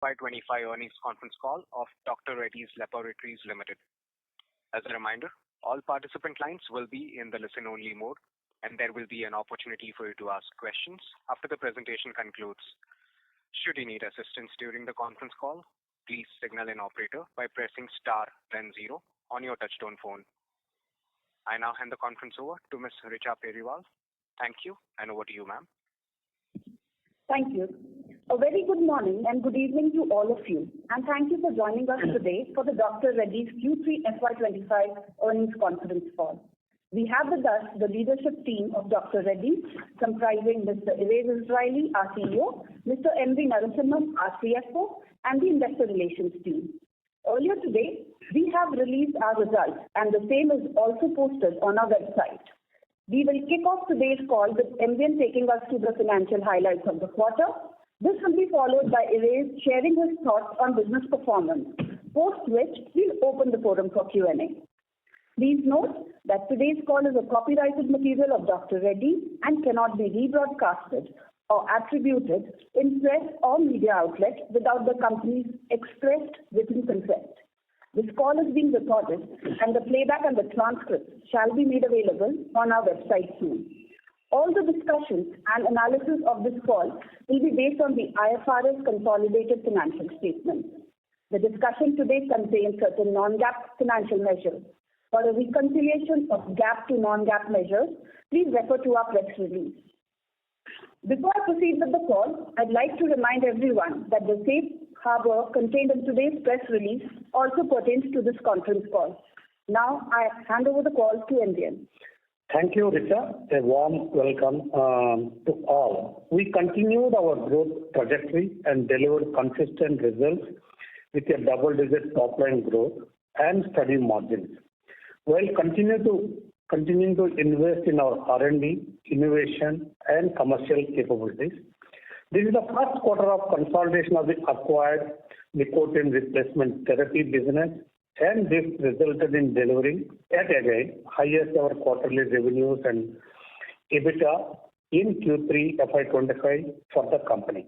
Q3FY25 earnings conference call of Dr. Reddy's Laboratories Limited. As a reminder, all participant lines will be in the listen-only mode, and there will be an opportunity for you to ask questions after the presentation concludes. Should you need assistance during the conference call, please signal an operator by pressing star then 0 on your touchtone phone. I now hand the conference over to Ms. Richa Periwal. Thank you, and over to you, ma'am. Thank you. A very good morning and good evening to all of you, and thank you for joining us today for the Dr. Reddy's Q3FY25 earnings conference call. We have with us the leadership team of Dr. Reddy, comprising Mr. Erez Israeli, our CEO, Mr. M.V. Narasimhan, our CFO, and the investor relations team. Earlier today, we have released our results, and the same is also posted on our website. We will kick off today's call with MVN taking us through the financial highlights of the quarter. This will be followed by Erez sharing his thoughts on business performance, post which we'll open the forum for Q&A. Please note that today's call is a copyrighted material of Dr. Reddy and cannot be rebroadcasted or attributed in press or media outlet without the company's expressed written consent. This call is being recorded, and the playback and the transcript shall be made available on our website soon. All the discussions and analysis of this call will be based on the IFRS consolidated financial statements. The discussion today contains certain non-GAAP financial measures. For a reconciliation of GAAP to non-GAAP measures, please refer to our press release. Before I proceed with the call, I'd like to remind everyone that the safe harbor contained in today's press release also pertains to this conference call. Now, I hand over the call to MVN. Thank you, Richa. A warm welcome to all. We continued our growth trajectory and delivered consistent results with a double-digit top-line growth and steady margins, while continuing to invest in our R&D, innovation, and commercial capabilities. This is the first quarter of consolidation of the acquired nicotine replacement therapy business, and this resulted in delivering yet again highest ever quarterly revenues and EBITDA in Q3 FY25 for the company.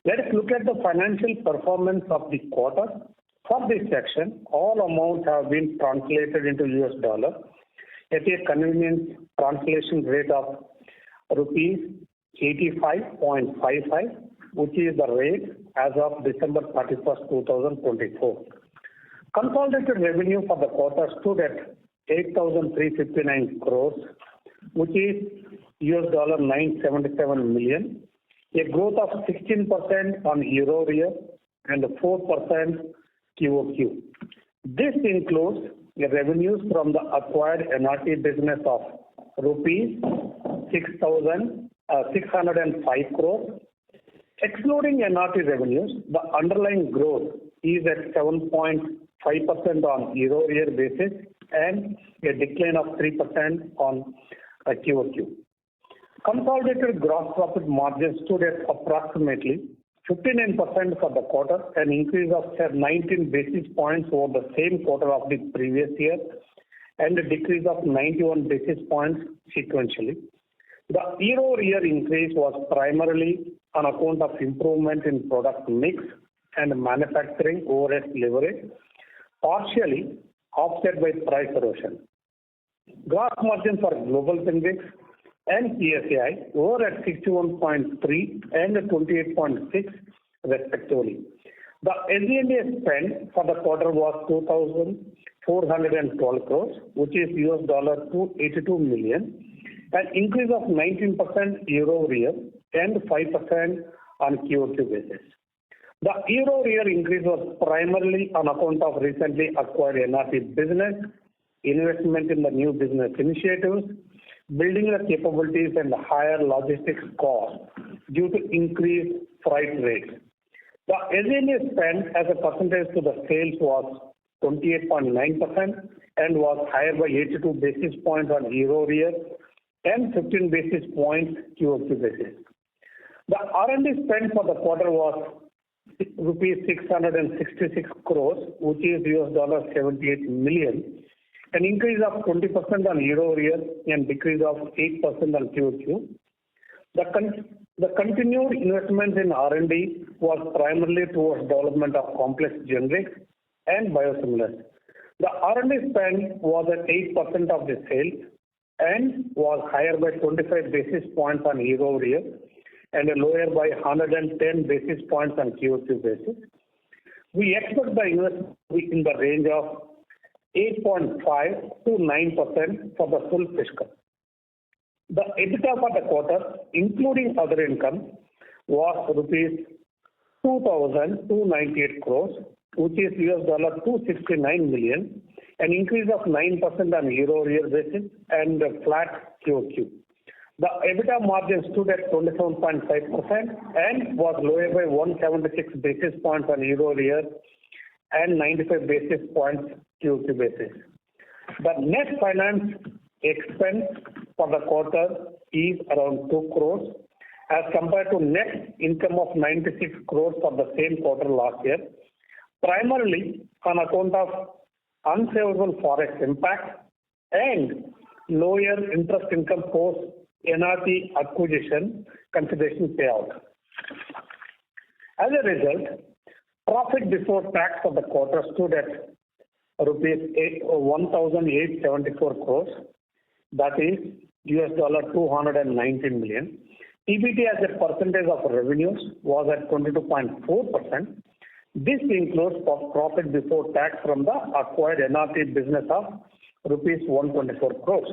Let us look at the financial performance of the quarter. For this section, all amounts have been translated into US dollar at a convenient translation rate of rupees 85.55, which is the rate as of December 31st, 2024. Consolidated revenue for the quarter stood at 8,359 crores, which is $977 million, a growth of 16% on year-over-year and 4% QOQ. This includes the revenues from the acquired NRT business of rupees 605 crores. Excluding NRT revenues, the underlying growth is at 7.5% on year-over-year basis and a decline of 3% on QOQ. Consolidated gross profit margin stood at approximately 59% for the quarter, an increase of 19 basis points over the same quarter of the previous year, and a decrease of 91 basis points sequentially. The year-over-year increase was primarily on account of improvement in product mix and manufacturing overhead leverage, partially offset by price erosion. Gross margin for global generics and PSAI were at 61.3 and 28.6 respectively. The SG&A spend for the quarter was 2,412 crores, which is $282 million, an increase of 19% year-over-year and 5% on QOQ basis. The year-over-year increase was primarily on account of recently acquired NRT business, investment in the new business initiatives, building the capabilities, and higher logistics costs due to increased freight rates. The SG&A spend as a percentage to the sales was 28.9% and was higher by 82 basis points on year-over-year and 15 basis points QOQ basis. The R&D spend for the quarter was rupees 666 crores, which is $78 million, an increase of 20% on year-over-year and decrease of 8% on QOQ. The The continued investment in R&D was primarily towards development of complex generics and biosimilars. The R&D spend was at 8% of the sales and was higher by 25 basis points on year-over-year and lower by 110 basis points on QoQ basis. We expect the investment to be in the range of 8.5 to 9% for the full fiscal. The EBITDA for the quarter, including other income, was rupees 2,298 crores, which is $269 million, an increase of 9% on year-over-year basis and flat QoQ. The EBITDA margin stood at 27.5% and was lower by 176 basis points on year-over-year and 95 basis points QoQ basis. The net finance expense for the quarter is around 2 crores as compared to net income of 96 crores for the same quarter last year, primarily on account of unfavorable forex impact and lower interest income post NRT acquisition consideration payout. As a result, profit before tax for the quarter stood at rupees 1,874 crores, that is $219 million. PBT as a percentage of revenues was at 22.4%. This includes profit before tax from the acquired NRT business of rupees 124 crores.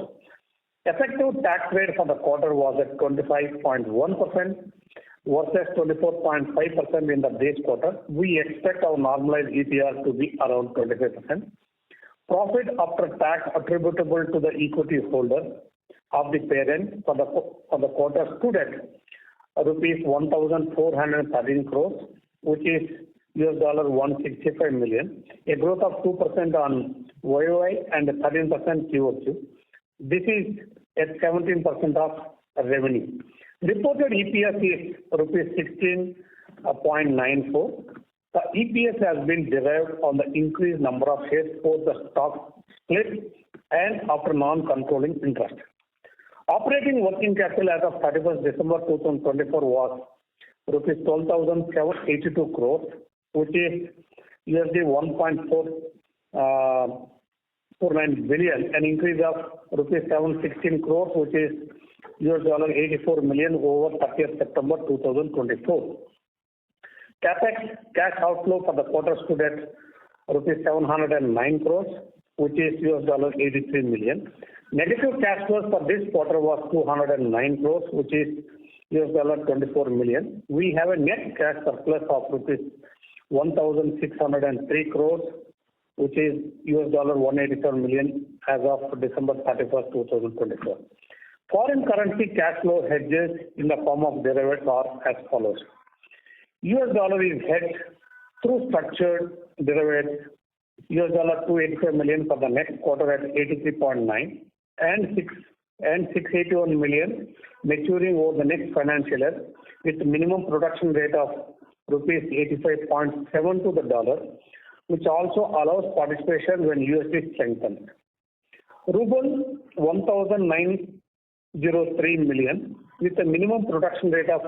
Effective tax rate for the quarter was at 25.1% versus 24.5% in the base quarter. We expect our normalized ETR to be around 25%. Profit after tax attributable to the equity holder of the parent for the quarter stood at rupees 1,413 crores, which is $165 million, a growth of 2% on YOY and 13% QoQ. This is at 17% of revenue. Reported EPS is rupees 16.94. The EPS has been derived on the increased number of shares post the stock split and after non-controlling interest. Operating working capital as of 31st December 2024 was rupees 12,782 crores, which is $1.49 billion, an increase of rupees 716 crores, which is $84 million over 30th September 2024. Capex cash outflow for the quarter stood at rupees 709 crores, which is $83 million. Negative cash flows for this quarter was 209 crores, which is $24 million. We have a net cash surplus of rupees 1,603 crores, which is $187 million as of December 31st, 2024. Foreign currency cash flow hedges in the form of derivatives are as follows. US dollar is hedged through structured derivatives, $285 million for the next quarter at 83.9 and 681 million maturing over the next financial year with minimum production rate of rupees 85.7 to the dollar, which also allows participation when USD strengthens. Ruble 1,903 million with a minimum production rate of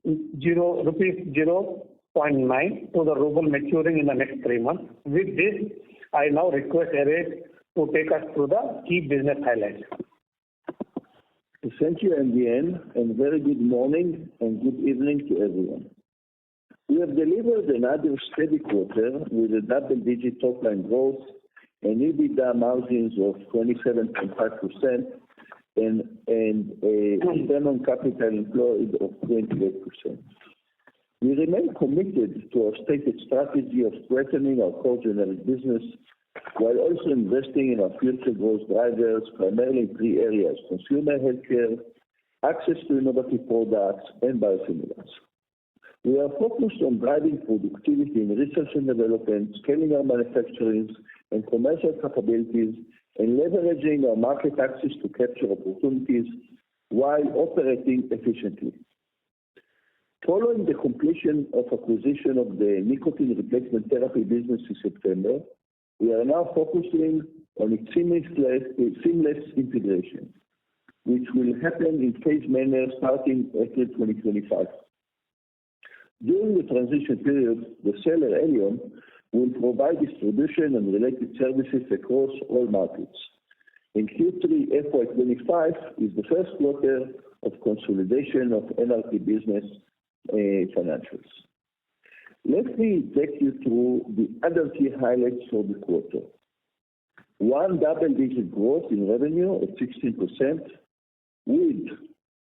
rupees 0.9 to the ruble maturing in the next 3 months. With this, I now request Reddy to take us through the key business highlights. Thank you, MDN, and very good morning and good evening to everyone. We have delivered another steady quarter with a double-digit top-line growth and EBITDA margins of 27.5% and a return on capital employed of 28%. We remain committed to our stated strategy of strengthening our core generic business while also investing in our future growth drivers, primarily in 3 areas: consumer healthcare, access to innovative products, and biosimilars. We are focused on driving productivity in research and development, scaling our manufacturing and commercial capabilities, and leveraging our market access to capture opportunities while operating efficiently. Following the completion of acquisition of the nicotine replacement therapy business in September, we are now focusing on its seamless integration. which will happen in phased manner starting April 2025. During the transition period, the seller, Elion, will provide distribution and related services across all markets. In Q3FY25 is the first quarter of consolidation of NRT business financials. Let me take you through the other key highlights for the quarter. One, double-digit growth in revenue at 16%, with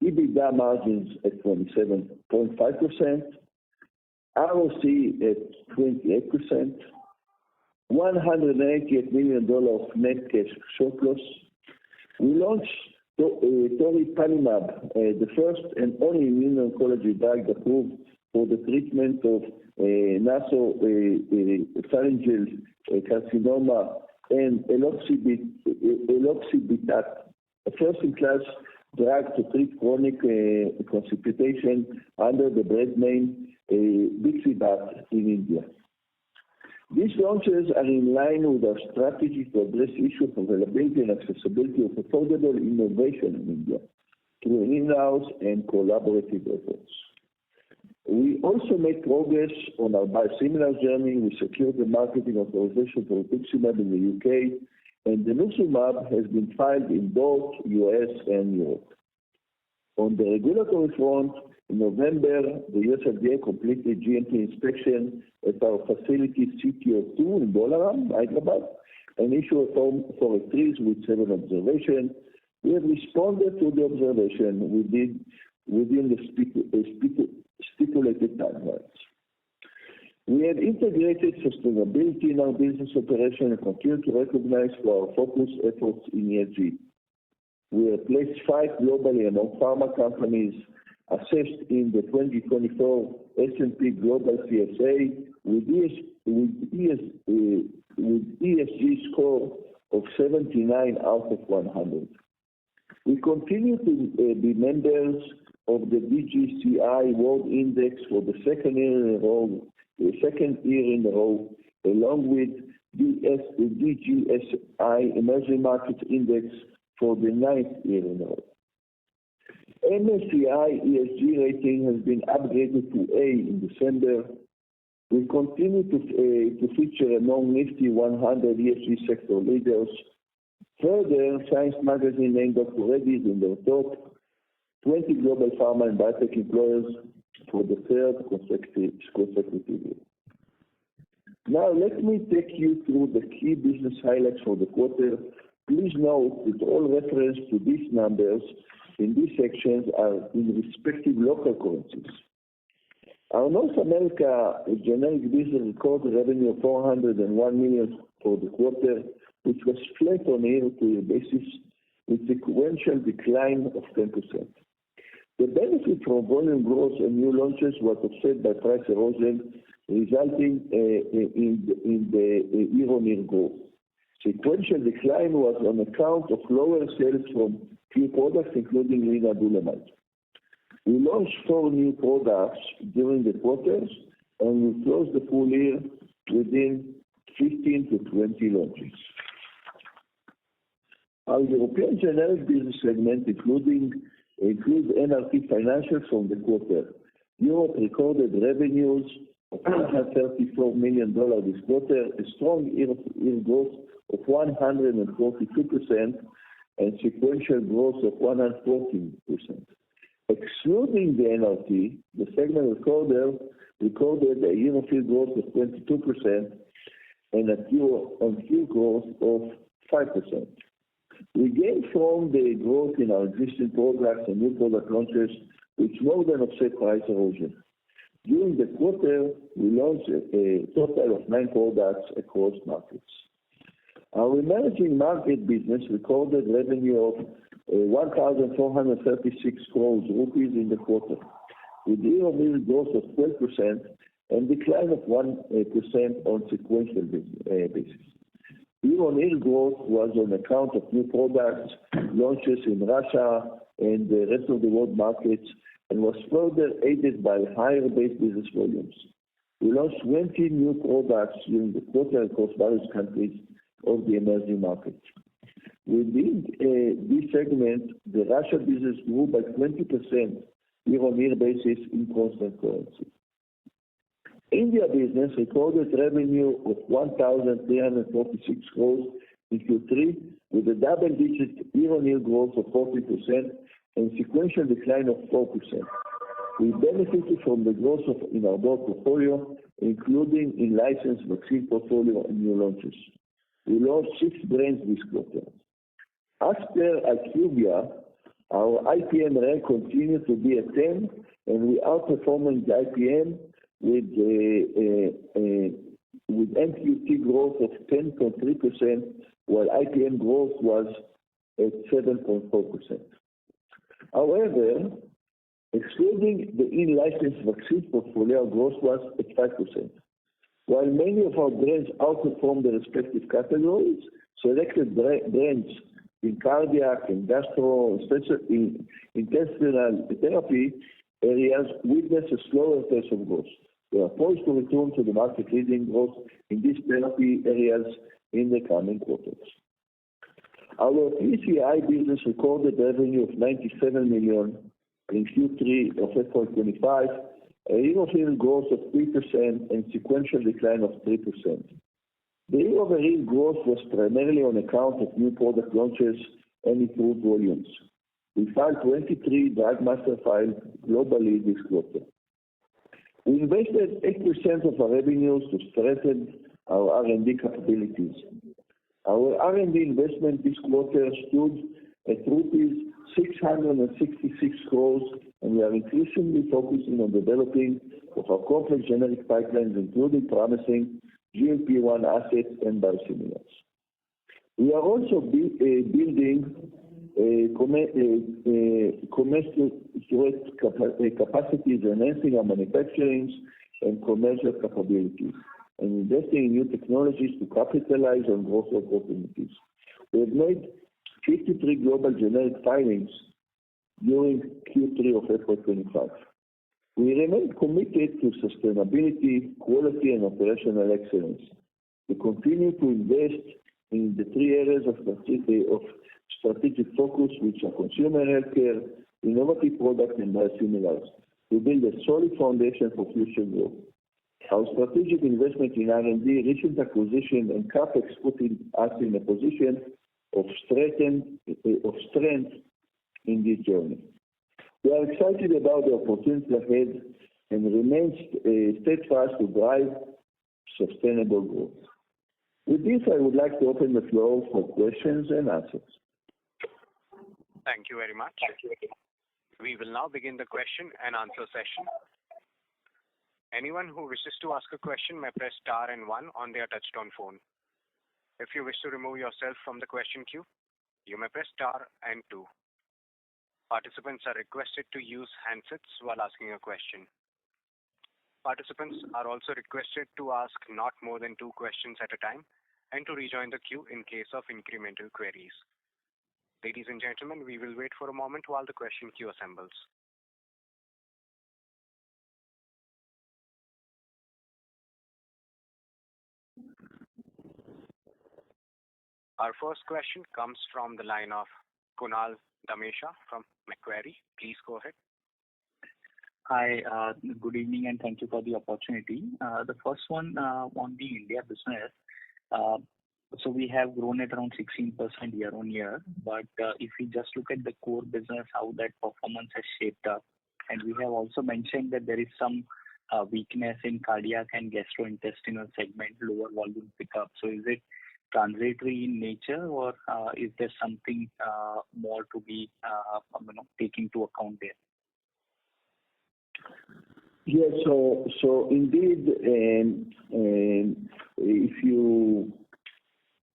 EBITDA margins at 27.5%, ROC at 28%, $188 million of net cash surplus. We launched toripalimab, the first and only immuno-oncology drug approved for the treatment of nasopharyngeal carcinoma and eloxabitat, a first-in-class drug to treat chronic constipation under the brand name Bixibat in India. These launches are in line with our strategy to address issues of availability and accessibility of affordable innovation in India through in-house and collaborative efforts. We also made progress on our biosimilar journey. We secured the marketing authorization for rituximab in the UK, and denosumab has been filed in both US and Europe. On the regulatory front, in November, the US FDA completed GMP inspection at our facility CTO2 in Bolaram, Hyderabad, and issued a Form 483s with 7 observations. We have responded to the observation within the stipulated timelines. We have integrated sustainability in our business operation and continue to recognize for our focused efforts in ESG. We have placed 5 globally and non-pharma companies assessed in the 2024 S&P Global CSA with ESG score of 79 out of 100. We continue to be members of the DJCI World Index for the second year in a row, along with the DJSI Emerging Markets Index for the 9th year in a row. MSCI ESG rating has been upgraded to A in December. We continue to feature among Nifty 100 ESG sector leaders. Further, Science Magazine named Dr. Reddy in their top 20 global pharma and biotech employers for the third consecutive year. Now, let me take you through the key business highlights for the quarter. Please note that all reference to these numbers in these sections are in respective local currencies. Our North America generic business recorded revenue of $401 million for the quarter, which was flat on a year-to-year basis, with sequential decline of 10%. The benefit from volume growth and new launches was offset by price erosion, resulting in the year-on-year growth. Sequential decline was on account of lower sales from few products, including lenalidomide. We launched 4 new products during the quarters, and we closed the full year within 15 to 20 launches. Our European generic business segment includes NRT financials from the quarter. Europe recorded revenues of $34 million this quarter, a strong year-on-year growth of 142% and sequential growth of 114%. Excluding the NRT, the segment recorded a year-on-year growth of 22% and a Q-on-Q growth of 5%. We gained from the growth in our existing products and new product launches, which more than offset price erosion. During the quarter, we launched a total of 9 products across markets. Our emerging market business recorded revenue of 1,436 crores rupees in the quarter, with year-on-year growth of 12% and decline of 1% on sequential basis. Year-on-year growth was on account of new products, launches in Russia and the rest of the world markets, and was further aided by higher base business volumes. We launched 20 new products during the quarter across various countries of the emerging markets. Within this segment, the Russia business grew by 20% year-on-year basis in constant currency. India business recorded revenue of 1,346 crores in Q3 with a double-digit year-on-year growth of 40% and sequential decline of 4%. We benefited from the growth in our broad portfolio, including in licensed vaccine portfolio and new launches. We launched 6 brands this quarter. As per IQVIA, our IPM rank continued to be at 10, and we outperforming the IPM with MQT growth of 10.3%, while IPM growth was at 7.4%. However, excluding the in-licensed vaccine portfolio, our growth was at 5%. While many of our brands outperformed the respective categories, selected brands in cardiac and gastro, especially in intestinal therapy areas, witnessed a slower pace of growth. We are poised to return to the market-leading growth in these therapy areas in the coming quarters. Our PCI business recorded revenue of 97 million in Q3 of FY25, a year-over-year growth of 3% and sequential decline of 3%. The year-over-year growth was primarily on account of new product launches and improved volumes. We filed 23 drug master files globally this quarter. We invested 8% of our revenues to strengthen our R&D capabilities. Our R&D investment this quarter stood at rupees 666 crores, and we are increasingly focusing on developing of our complex generic pipelines, including promising GLP-1 assets and biosimilars. We are also building capacities, enhancing our manufacturing and commercial capabilities, and investing in new technologies to capitalize on growth opportunities. We have made 53 global generic filings during Q3 of FY25. We remain committed to sustainability, quality, and operational excellence. We continue to invest in the 3 areas of strategic focus, which are consumer healthcare, innovative products, and biosimilars, to build a solid foundation for future growth. Our strategic investment in R&D, recent acquisition, and CapEx putting us in a position of strength in this journey. We are excited about the opportunities ahead and remain steadfast to drive sustainable growth. With this, I would like to open the floor for questions and answers. Thank you very much. We will now begin the question and answer session. Anyone who wishes to ask a question may press star and 1 on their touchtone phone. If you wish to remove yourself from the question queue, you may press star and 2. Participants are requested to use handsets while asking a question. Participants are also requested to ask not more than 2 questions at a time and to rejoin the queue in case of incremental queries. Ladies and gentlemen, we will wait for a moment while the question queue assembles. Our first question comes from the line of Kunal Dhamesha from Macquarie. Please go ahead. Hi, good evening, and thank you for the opportunity. The first one on the India business. So we have grown at around 16% year-on-year, but if we just look at the core business, how that performance has shaped up, and we have also mentioned that there is some weakness in cardiac and gastrointestinal segment, lower volume pickup. So is it transitory in nature, or is there something more to be taking into account there? Yes, so indeed,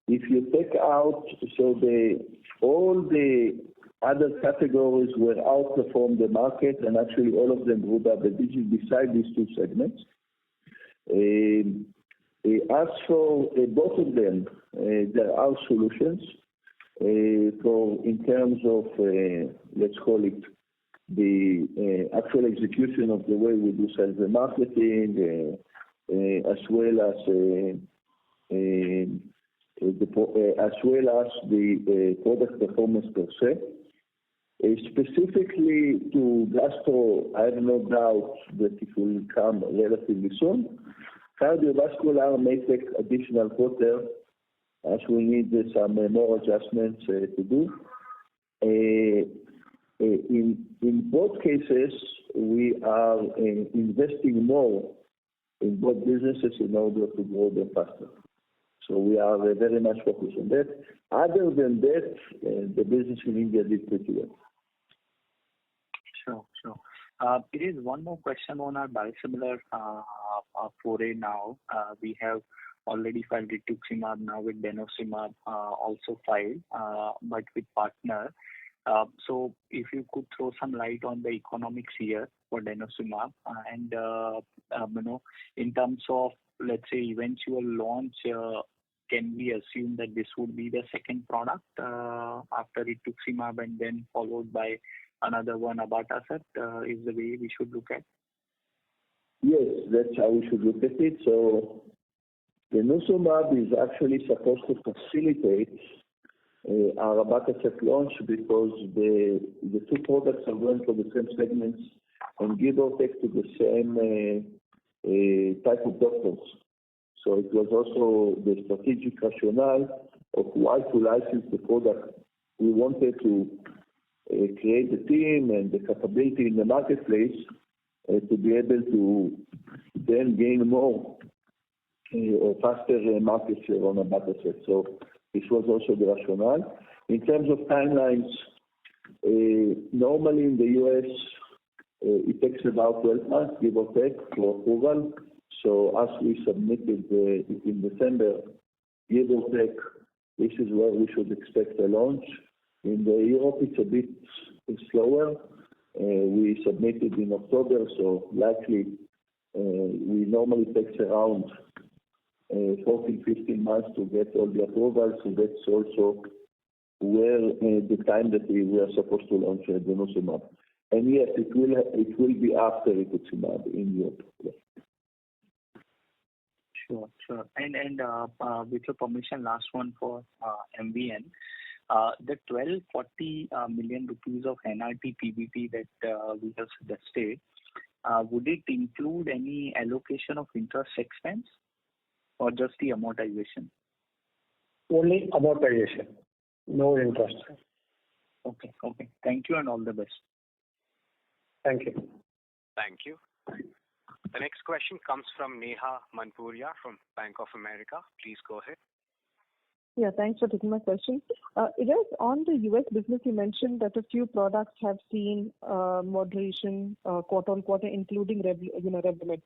if you take out, so all the other categories were outperformed the market, and actually all of them grew double digits beside these 2 segments. As for both of them, there are solutions in terms of, let's call it, the actual execution of the way we do sales and marketing, as well as as well as the product performance per se. Specifically to gastro, I have no doubt that it will come relatively soon. Cardiovascular may take additional quarter as we need some more adjustments to do. In both cases, we are investing more in both businesses in order to grow them faster. So we are very much focused on that. Other than that, the business in India did pretty well. Sure. It is one more question on our biosimilar foray now. We have already filed rituximab, now with denosumab also filed, but with partner. So if you could throw some light on the economics here for denosumab and in terms of, let's say, eventual launch, can we assume that this would be the second product after rituximab and then followed by another one, abatacept, is the way we should look at? Yes, that's how we should look at it. So denosumab is actually supposed to facilitate our abatacept launch because the two products are going for the same segments and give or take to the same type of doctors. So it was also the strategic rationale of why to license the product. We wanted to create the team and the capability in the marketplace to be able to then gain more or faster market share on abatacept. So this was also the rationale. In terms of timelines, normally in the US, it takes about 12 months, give or take, for approval. So as we submitted it in December, give or take, this is where we should expect a launch. In Europe, it's a bit slower. We submitted in October, so likely we normally takes around 14-15 months to get all the approvals. So that's also where the time that we are supposed to launch denosumab. And yes, it will be after rituximab in Europe. Yes. Sure. And with your permission, last one for MVN. The 1240 million rupees of NRT PBT that we have suggested, would it include any allocation of interest expense or just the amortization? Only amortization, no interest. Okay. Thank you and all the best. Thank you. Thank you. The next question comes from Neha Manpuria from Bank of America. Please go ahead. Yeah, thanks for taking my question. It is on the US business. You mentioned that a few products have seen moderation quarter on quarter, including Revlimid.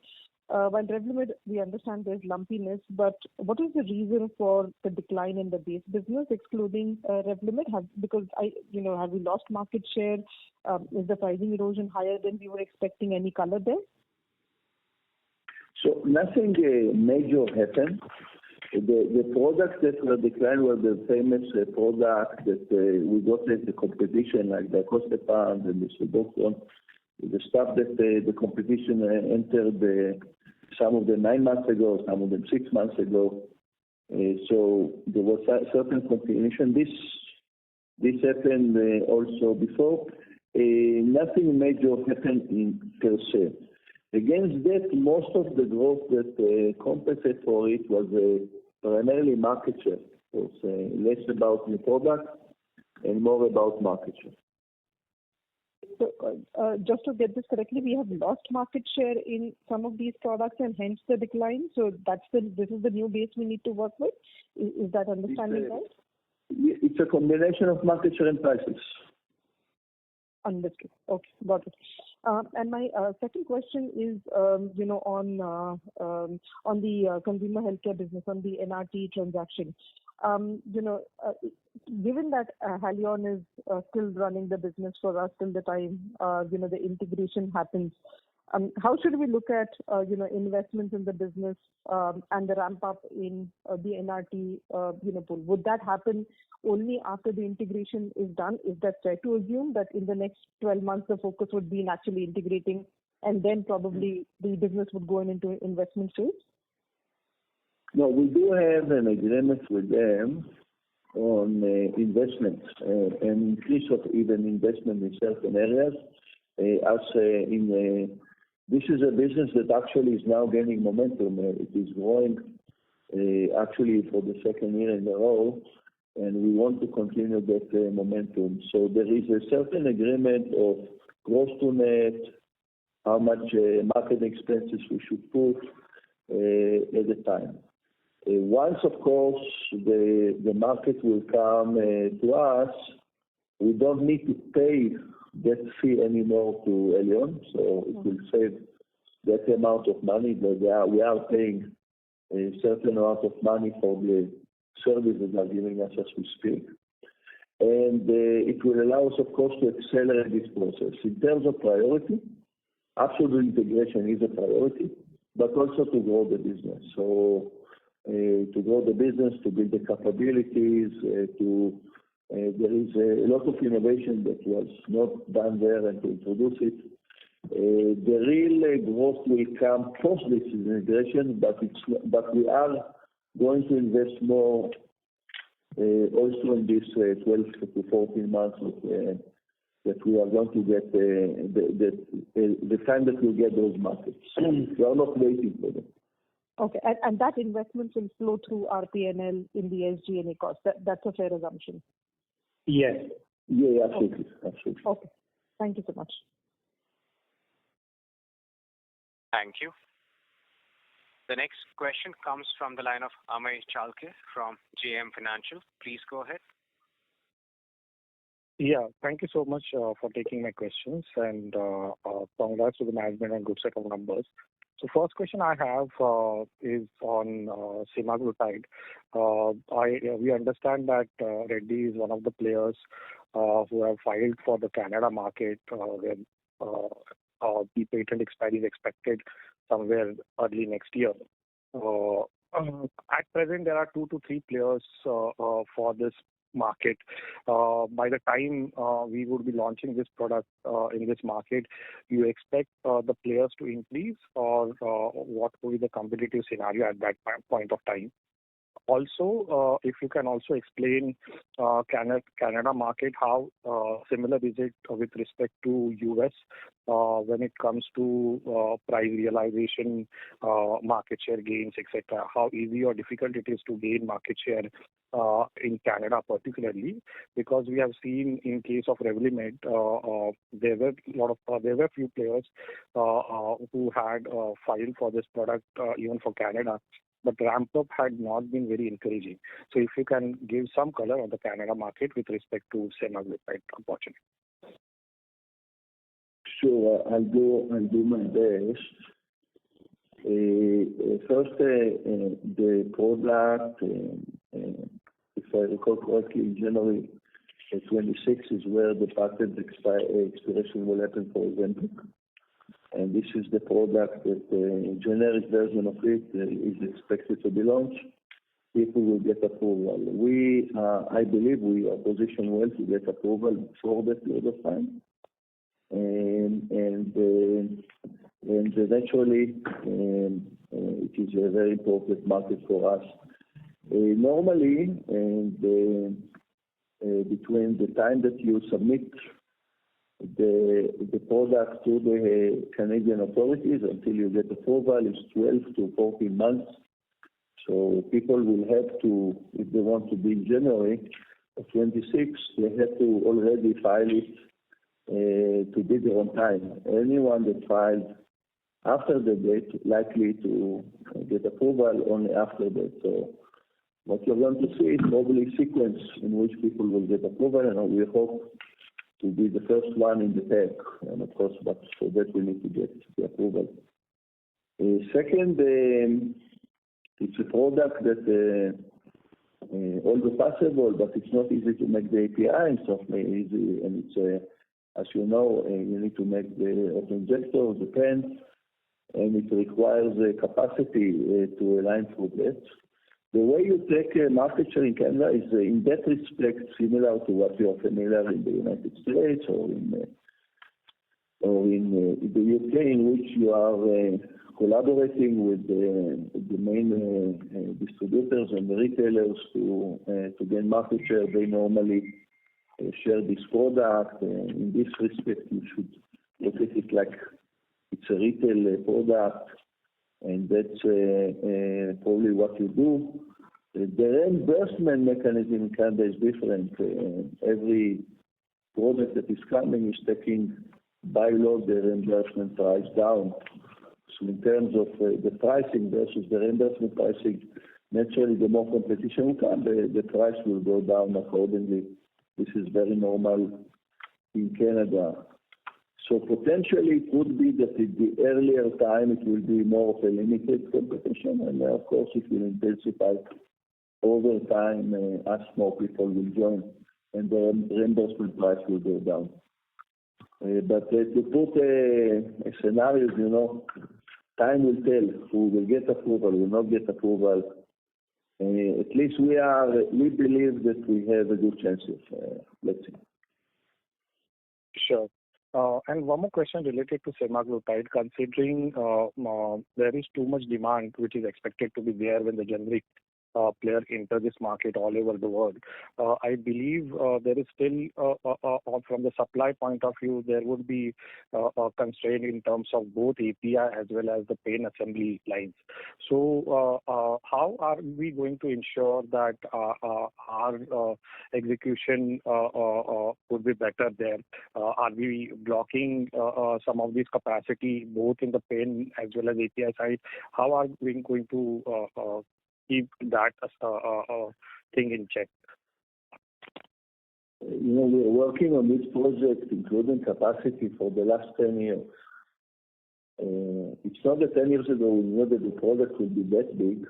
While Revlimid, we understand there's lumpiness, but what is the reason for the decline in the base business, excluding Revlimid? Have we lost market share? Is the pricing erosion higher than we were expecting? Any color there? So nothing major happened. The products that were declined were the famous products that we got at the competition, like the Costepan and the Suboxone, the stuff that the competition entered, some of them 9 months ago, some of them 6 months ago. So there was a certain continuation. This happened also before. Nothing major happened in per se. Against that, most of the growth that compensated for it was primarily market share. It was less about new products and more about market share. So, just to get this correctly, we have lost market share in some of these products and hence the decline. So this is the new base we need to work with. Is that understanding right? It's a combination of market share and prices. Understood. Okay, got it. And my second question is, on the consumer healthcare business, on the NRT transaction. Given that Haleon is still running the business for us till the time the integration happens, how should we look at investments in the business and the ramp up in the NRT pool? Would that happen only after the integration is done? Is that fair to assume that in the next 12 months the focus would be in actually integrating and then probably the business would go into investment phase? No, we do have an agreement with them on investments and increase of even investment in certain areas. This is a business that actually is now gaining momentum. It is growing actually for the second year in a row, and we want to continue that momentum. So there is a certain agreement of gross to net, how much marketing expenses we should put at the time. Once, of course, the market will come to us, we don't need to pay that fee anymore to Elion, so it will save that amount of money. But we are paying a certain amount of money for the services they are giving us as we speak. And it will allow us, of course, to accelerate this process. In terms of priority, absolute integration is a priority, but also to grow the business. So to grow the business, to build the capabilities, there is a lot of innovation that was not done there, and to introduce it. The real growth will come post this integration, but we are going to invest more also in this 12 to 14 months that we are going to get the time that we'll get those markets. We are not waiting for them. Okay, and that investment will flow through our P&L in the SG&A cost. That's a fair assumption. Yes. Yeah, absolutely. Okay. Absolutely. Okay. Thank you so much. Thank you. The next question comes from the line of Amey Chalke from JM Financial. Please go ahead. Yeah, thank you so much for taking my questions, and congrats to the management on good set of numbers. So first question I have is on semaglutide. We understand that Reddy is one of the players who have filed for the Canada market when the patent expiry is expected somewhere early next year. At present, there are 2 to 3 players for this market. By the time we would be launching this product in this market, you expect the players to increase, or what will be the competitive scenario at that point of time? Also, if you can also explain Canada market, how similar is it with respect to US when it comes to price realization, market share gains, etc. How easy or difficult it is to gain market share in Canada particularly, because we have seen in case of Revlimid, there were few players who had filed for this product even for Canada, but ramp up had not been very encouraging. So if you can give some color on the Canada market with respect to semaglutide opportunity. Sure, I'll do my best. First, the product, if I recall correctly, in January 26 is where the patent expiration will happen for Ozempic. And this is the product that the generic version of it is expected to be launched. People will get approval. I believe we are positioned well to get approval before that period of time. And eventually, it is a very important market for us. Normally, between the time that you submit the product to the Canadian authorities until you get approval is 12 to 14 months. So people will have to, if they want to be in January of 26, they have to already file it to be there on time. Anyone that filed after the date likely to get approval only after that. So what you're going to see is probably a sequence in which people will get approval, and we hope to be the first one in the pack. And of course, but for that we need to get the approval. Second, it's a product that although possible, but it's not easy to make the API, and it's not very easy. And it's, as you know, you need to make the auto-injector, the pen, and it requires a capacity to align for that. The way you take market share in Canada is in that respect similar to what you are familiar in the United States or in the UK, in which you are collaborating with the main distributors and the retailers to gain market share. They normally share this product. In this respect, you should look at it like it's a retail product, and that's probably what you do. The reimbursement mechanism in Canada is different. Every product that is coming is taking by law the reimbursement price down. So in terms of the pricing versus the reimbursement pricing, naturally the more competition will come, the price will go down accordingly. This is very normal in Canada. So potentially it would be that at the earlier time it will be more of a limited competition, and of course it will intensify over time as more people will join and the reimbursement price will go down. But to put a scenario, time will tell who will get approval, will not get approval. At least we believe that we have a good chance of, let's see. Sure. And one more question related to semaglutide. Considering there is too much demand which is expected to be there when the generic player enter this market all over the world, I believe there is still, from the supply point of view, there would be a constraint in terms of both API as well as the pen assembly lines. So how are we going to ensure that our execution would be better there? Are we blocking some of this capacity both in the pen as well as API side? How are we going to keep that thing in check? We're working on this project, including capacity, for the last 10 years. It's not that 10 years ago we knew that the product would be that big.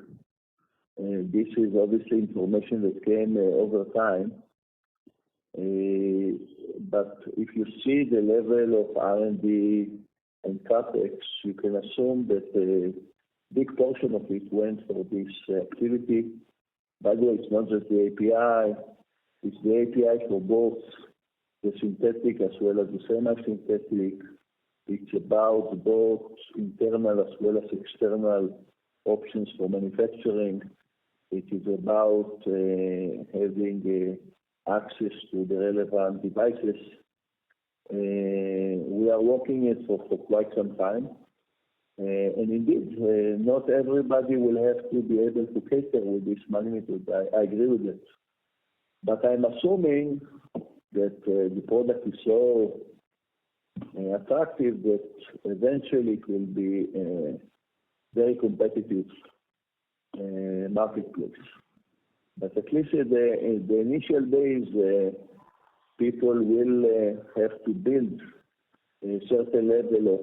This is obviously information that came over time. But if you see the level of R&D and CapEx, you can assume that big portion of it went for this activity. By the way, it's not just the API, it's the API for both the synthetic as well as the semi-synthetic. It's about both internal as well as external options for manufacturing. It is about having access to the relevant devices. We are working it for quite some time. And indeed, not everybody will have to be able to cater with this magnitude. I agree with it. But I'm assuming that the product is so attractive that eventually it will be a very competitive marketplace. But at least in the initial days, people will have to build a certain level of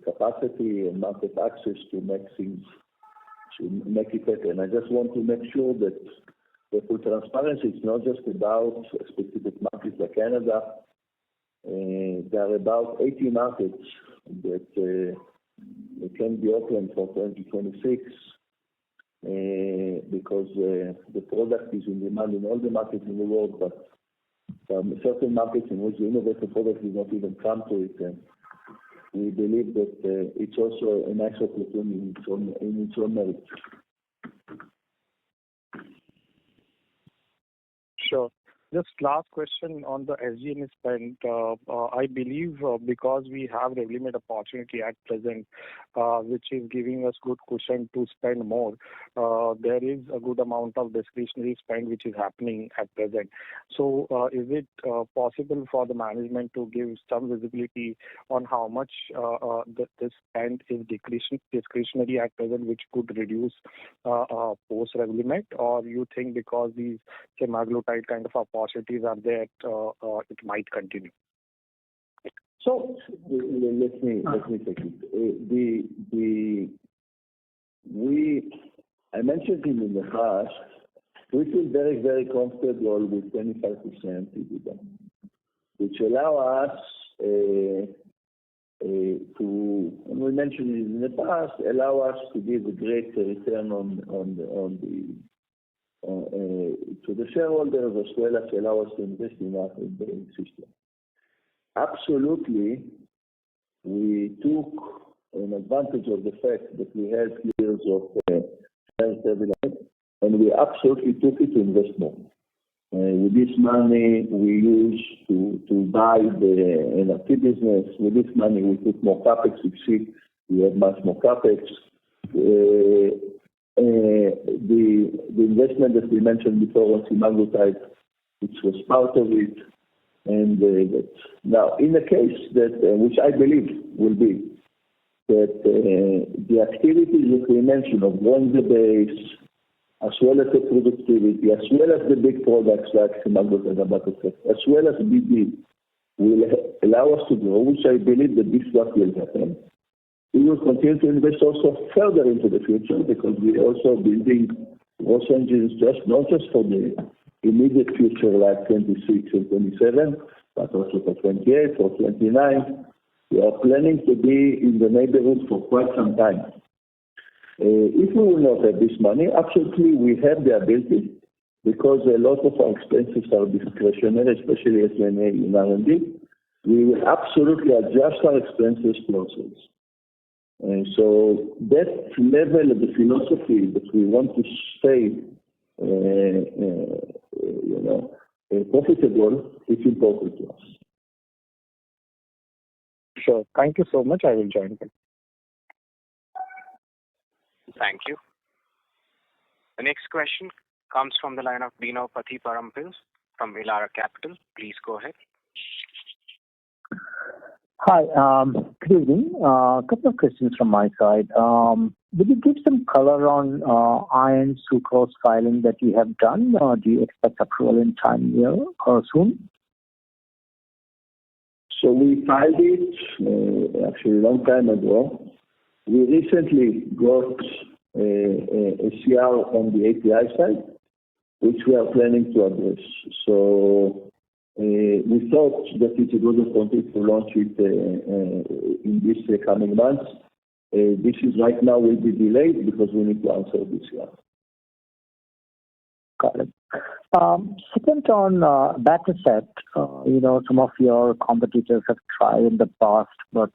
capacity and market access to make it better. And I just want to make sure that for transparency, it's not just about a specific market like Canada. There are about 80 markets that can be open for 2026 because the product is in demand in all the markets in the world, but certain markets in which the innovative product did not even come to it. And we believe that it's also a nice opportunity in its own merit. Sure. Just last question on the SG&A spend. I believe because we have Revlimid opportunity at present, which is giving us good cushion to spend more, there is a good amount of discretionary spend which is happening at present. So is it possible for the management to give some visibility on how much this spend is discretionary at present, which could reduce post Revlimid? Or you think because these semaglutide kind of opportunities are there, it might continue? So let me take it. I mentioned it in the past. We feel very, very comfortable with 25% EBITDA, which allow us to, and we mentioned it in the past, allow us to give a great return to the shareholders, as well as allow us to invest in our system. Absolutely, we took an advantage of the fact that we had years of turbulence, and we absolutely took it to invest more. With this money we used to buy the NFT business. With this money we put more capex. You see, we have much more capex. The investment that we mentioned before on semaglutide, which was part of it, and now in the case that which I believe will be that the activities that we mentioned of growing the base, as well as the productivity, as well as the big products like semaglutide and Abattoir, as well as BD, will allow us to grow, which I believe that this is what will happen. We will continue to invest also further into the future because we are also building growth engines not just for the immediate future like 26 and 27, but also for 28, for 29. We are planning to be in the neighborhood for quite some time. If we will not have this money, absolutely we have the ability, because a lot of our expenses are discretionary, especially SG&A in R&D. We will absolutely adjust our expenses to ourselves. And so that level of the philosophy that we want to stay, profitable is important to us. Sure. Thank you so much. I will join them. Thank you. The next question comes from the line of Bino Pathiparampil from Elara Capital. Please go ahead. Hi, good evening. A couple of questions from my side. Will you give some color on iron sucrose filing that you have done? Do you expect approval in time here or soon? So we filed it actually a long time ago. We recently got a CR on the API side, which we are planning to address. So we thought that it's a good opportunity to launch it in these coming months. This is right now will be delayed because we need to answer this CR. Got it. Second on Bataset, some of your competitors have tried in the past, but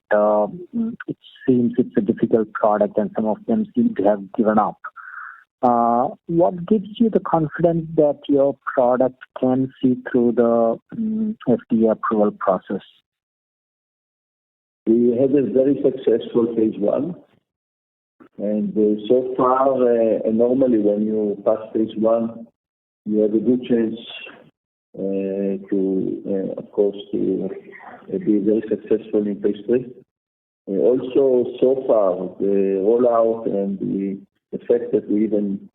it seems it's a difficult product and some of them seem to have given up. What gives you the confidence that your product can see through the FDA approval process? We had a very successful phase 1. And so far, normally when you pass phase 1, you have a good chance to, of course, to be very successful in phase 3. Also, so far, the rollout and the fact that we even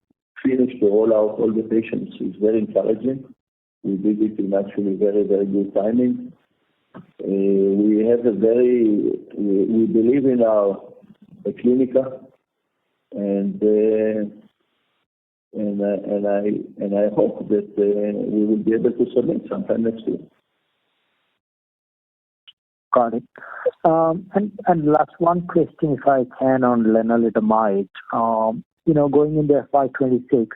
finished the rollout, all the patients, is very encouraging. We did it in actually very, very good timing. We have we believe in our clinical, and I hope that we will be able to submit sometime next year. Got it. And last one question, if I can, on lenalidomide. Going into FY26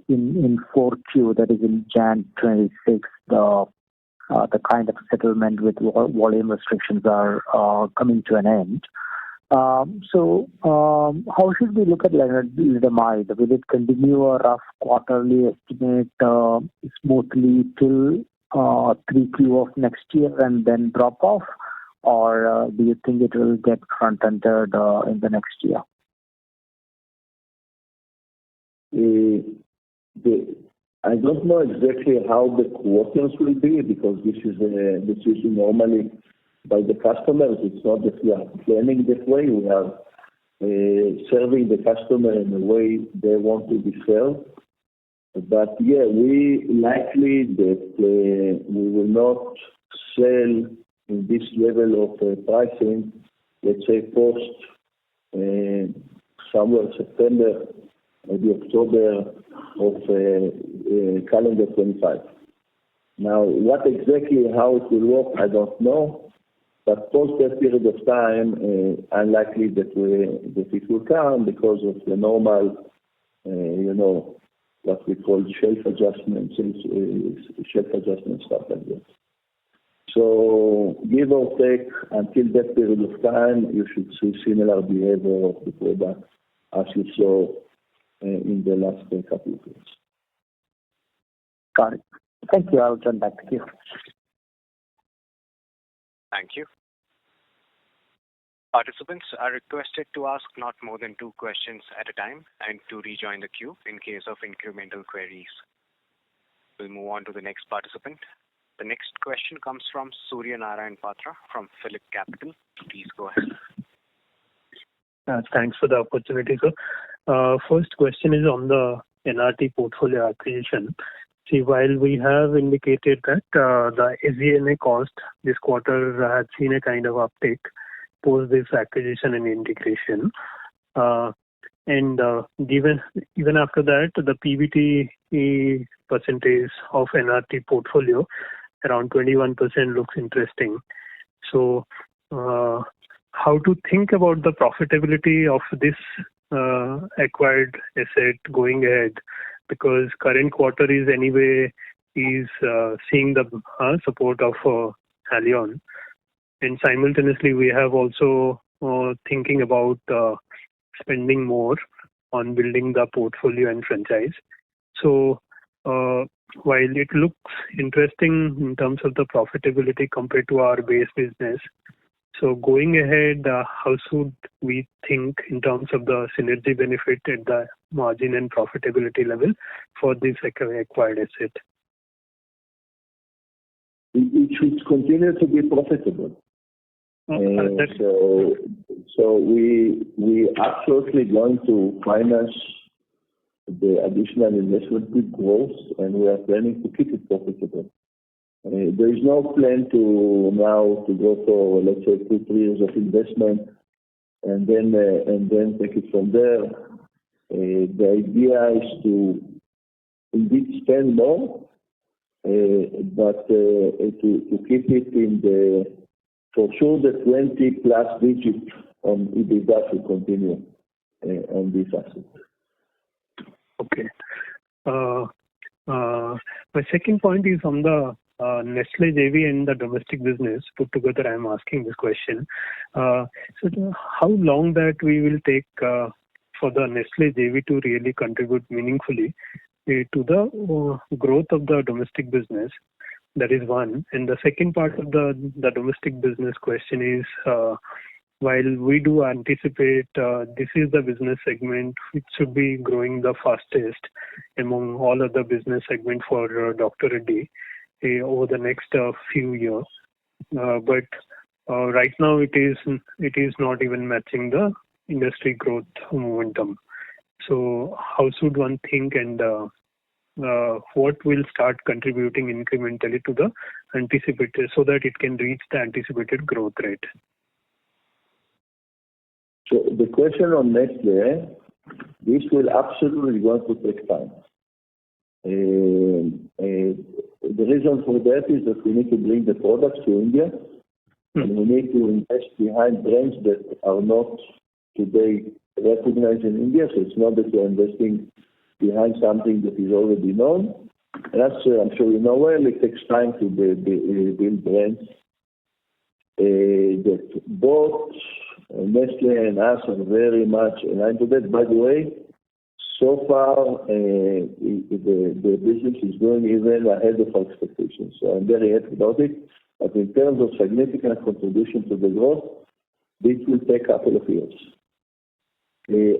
in 4Q, that is in Jan 26, the kind of settlement with volume restrictions are coming to an end. So how should we look at lenalidomide? Will it continue a rough quarterly estimate smoothly till 3Q of next year and then drop off? Or do you think it will get front-ended in the next year? I don't know exactly how the quarters will be because this is a decision normally by the customers. It's not that we are planning that way. We are serving the customer in the way they want to be served. But yeah, we likely that we will not sell in this level of pricing, let's say post somewhere September, maybe October of calendar 25. Now, what exactly, how it will work, I don't know. But post that period of time, unlikely that it will come because of the normal, what we call shelf adjustments, stuff like that. So give or take, until that period of time, you should see similar behavior of the product as you saw in the last couple of years. Got it. Thank you. I'll turn back to you. Thank you. Participants are requested to ask not more than 2 questions at a time and to rejoin the queue in case of incremental queries. We'll move on to the next participant. The next question comes from Surya Narayan Patra from Phillip Capital. Please go ahead. Thanks for the opportunity, sir. First question is on the NRT portfolio acquisition. See, while we have indicated that the SG&A cost this quarter had seen a kind of uptick post this acquisition and integration, and even after that, the PBT percentage of NRT portfolio around 21% looks interesting. So, how to think about the profitability of this acquired asset going ahead? Because current quarter is anyway seeing the support of Halion, and simultaneously we have also thinking about spending more on building the portfolio and franchise. So while it looks interesting in terms of the profitability compared to our base business, so going ahead, how should we think in terms of the synergy benefit at the margin and profitability level for this acquired asset? It should continue to be profitable. So we absolutely going to finance the additional investment with growth, and we are planning to keep it profitable. There is no plan to go for, let's say, 2-3 years of investment and then take it from there. The idea is to indeed spend more, but to keep it in the, for sure, the 20+ digit on EBITDA to continue on this asset. Okay. My second point is on the Nestle JV and the domestic business put together. I am asking this question. So how long that we will take for the Nestle JV to really contribute meaningfully to the growth of the domestic business? That is one. And the second part of the domestic business question is, while we do anticipate this is the business segment which should be growing the fastest among all other business segments for Dr. Reddy over the next few years, but right now it is not even matching the industry growth momentum. So how should one think, and what will start contributing incrementally to the anticipated, so that it can reach the anticipated growth rate? So the question on Nestle, this will absolutely going to take time. The reason for that is that we need to bring the products to India, and we need to invest behind brands that are not today recognized in India. So it's not that we're investing behind something that is already known. And as I'm sure you know well, it takes time to build brands that both Nestle and us are very much aligned to that. By the way, so far the business is going even ahead of our expectations. So I'm very happy about it. But in terms of significant contribution to the growth, this will take a couple of years.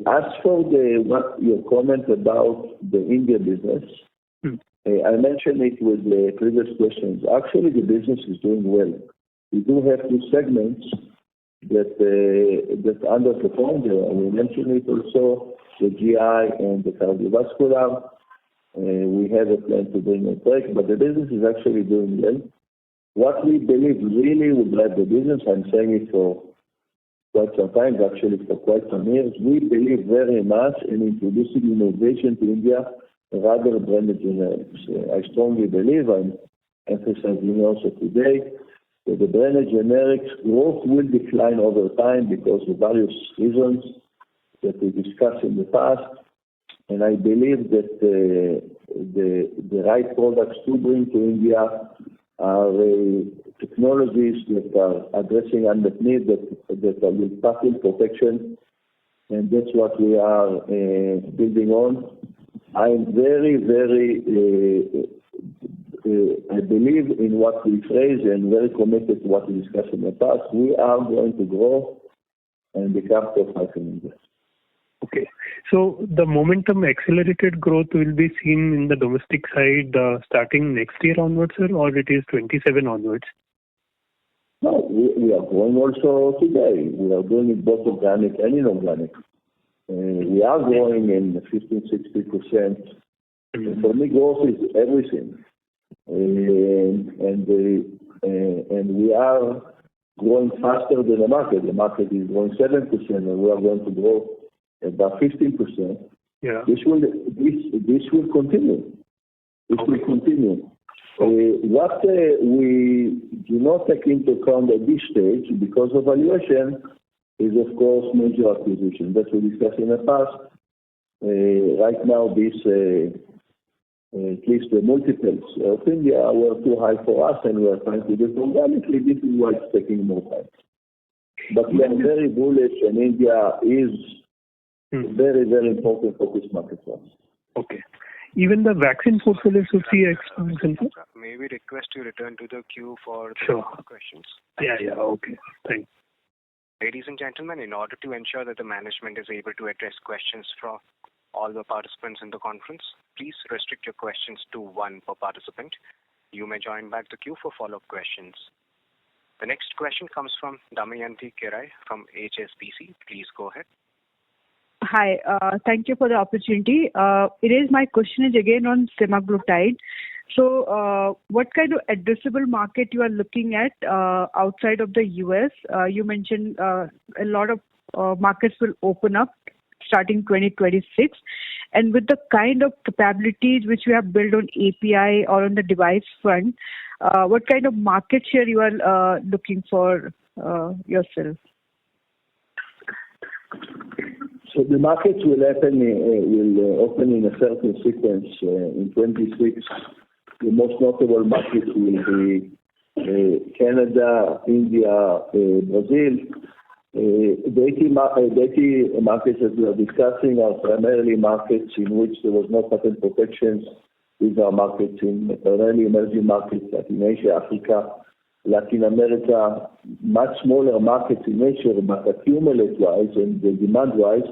As for what your comment about the India business, I mentioned it with the previous questions. Actually, the business is doing well. We do have 2 segments that underperformed. We mentioned it also, the GI and the cardiovascular. We have a plan to bring it back, but the business is actually doing well. What we believe really will drive the business, I'm saying it for quite some time, actually for quite some years, we believe very much in introducing innovation to India rather than branded generics. I strongly believe, I'm emphasizing also today, that the branded generics growth will decline over time because of various reasons that we discussed in the past. And I believe that the right products to bring to India are technologies that are addressing unmet needs that are with passive protection, and that's what we are building on. I'm very, I believe in what we phrase and very committed to what we discussed in the past. We are going to grow and become top 5 in India. Okay. So the momentum accelerated growth will be seen in the domestic side starting next year onwards, sir, or it is 27 onwards? No, we are growing also today. We are doing it both organic and inorganic. We are growing in 15-60%. Mm-hmm. For me, growth is everything. And we are growing faster than the market. The market is growing 7%, and we are going to grow about 15%. Yeah. This will continue. Will continue. What we do not take into account at this stage, because of valuation, is of course major acquisition. That we discussed in the past. Right now, at least the multiples of India were too high for us, and we are trying to do it organically. This is why it's taking more time. But we are very bullish, and India is a very, very important focus market for us. Okay. Even the vaccine portfolio should see expansion. May we request you return to the queue for the questions? Yeah. Okay. Thanks. Ladies and gentlemen, in order to ensure that the management is able to address questions from all the participants in the conference, please restrict your questions to one per participant. You may join back the queue for follow-up questions. The next question comes from Damayanti Kerai from HSBC. Please go ahead. Hi, thank you for the opportunity. My question is again on semaglutide. So, what kind of addressable market you are looking at outside of the US? You mentioned a lot of markets will open up starting 2026. And with the kind of capabilities which you have built on API or on the device front, what kind of market share you are looking for yourself? So the markets will open in a certain sequence in 26. The most notable markets will be Canada, India, Brazil. The 80 markets that we are discussing are primarily markets in which there was no patent protections. These are markets in primarily emerging markets like in Asia, Africa, Latin America, much smaller markets in nature, but accumulate-wise and demand-wise,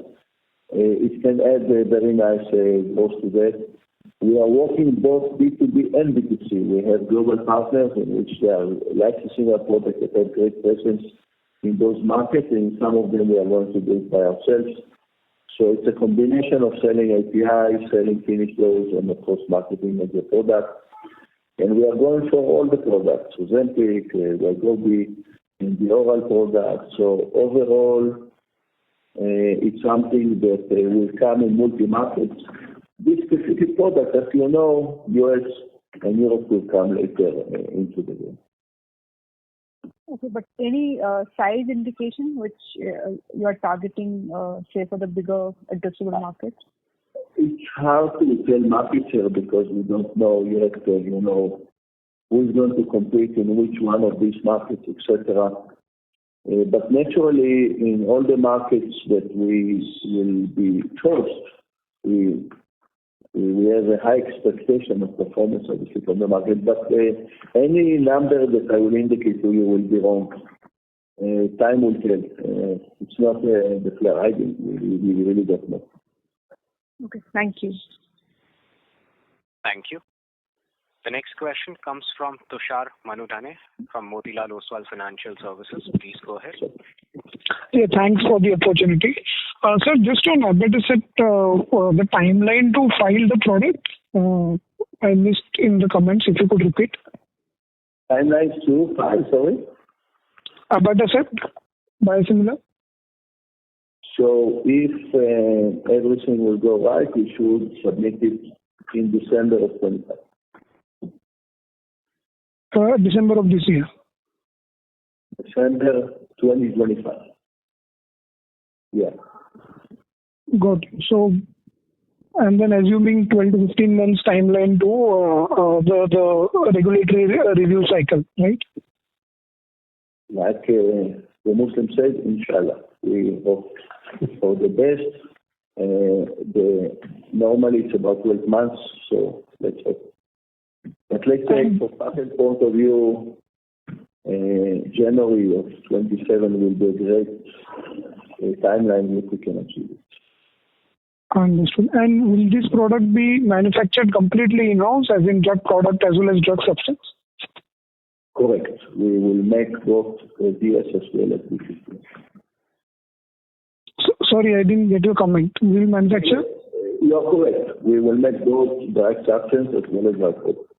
it can add a very nice growth to that. We are working both B2B and B2C. We have global partners in which they are licensing our products that have great presence in those markets, and some of them we are going to do it by ourselves. So it's a combination of selling API, selling finished goods, and of course marketing of the product. And we are going for all the products, Ozempic, Wegovy, and the oral products. So overall, it's something that will come in multi-markets. This specific product, as you know, US and Europe will come later into the game. Okay, but any size indication which you are targeting, say, for the bigger addressable market? It's hard to tell market share because we don't know yet, who's going to compete in which one of these markets, etc. But naturally, in all the markets that we will be first, we have a high expectation of performance, obviously, from the market. But any number that I will indicate to you will be wrong. Time will tell. It's not the clear idea. We really don't know. Okay, thank you. Thank you. The next question comes from Tushar Manudhane from Motilal Oswal Financial Services. Please go ahead. Yeah, thanks for the opportunity. Sir, just on Abatacept, the timeline to file the product, I missed in the comments, if you could repeat. Timelines to file, sorry? Abatacept, biosimilar. So if everything will go right, we should submit it in December of 25. December of this year? December 2025. Yeah. Got it. So and then assuming 12 to 15 months timeline to the regulatory review cycle, right? Like the Muslim said, inshallah. We hope for the best. Normally it's about 12 months, so let's hope. But let's say for patent point of view, January of 27 will be a great timeline if we can achieve it. Understood. And will this product be manufactured completely in-house, as in drug product as well as drug substance? Correct. We will make both DS as well as BCP. Sorry, I didn't get your comment. We will manufacture? You are correct. We will make both drug substance as well as drug product.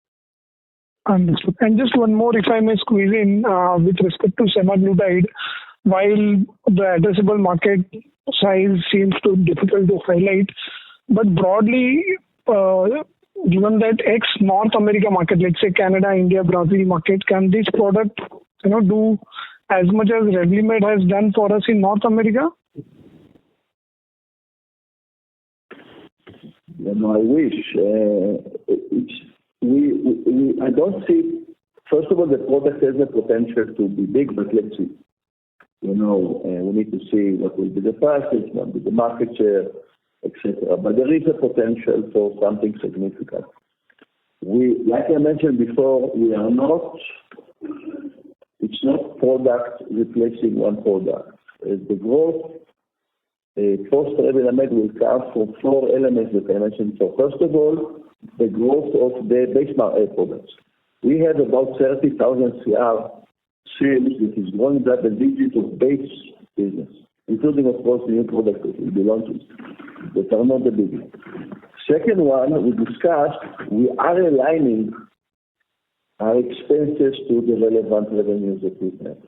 Understood. And just one more, if I may squeeze in, with respect to semaglutide, while the addressable market size seems too difficult to highlight, but broadly, given that ex-North America market, let's say Canada, India, Brazil market, can this product, do as much as Revlimid has done for us in North America? I wish. I don't see. First of all, the product has the potential to be big, but let's see. We need to see what will be the prices, what will be the market share, etc. But there is a potential for something significant. Like I mentioned before, it's not product replacing one product. The growth post-Revlimid will come from 4 elements that I mentioned before. First of all, the growth of the base products. We have about 30,000 CR sales that is growing double digits of base business, including, of course, new products that will be launched that are not the biggest. Second one, we discussed, we are aligning our expenses to the relevant revenues that we have.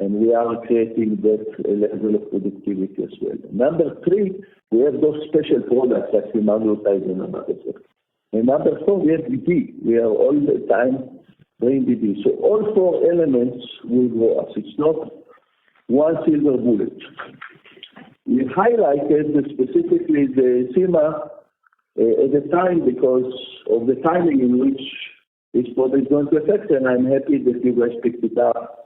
And we are creating that level of productivity as well. Number 3, we have those special products like semaglutide and another. And number 4, we have BD. We are all the time doing BD. So all 4 elements will grow us. It's not one silver bullet. We highlighted specifically the SEMA at the time because of the timing in which this product is going to affect, and I'm happy that you guys picked it up.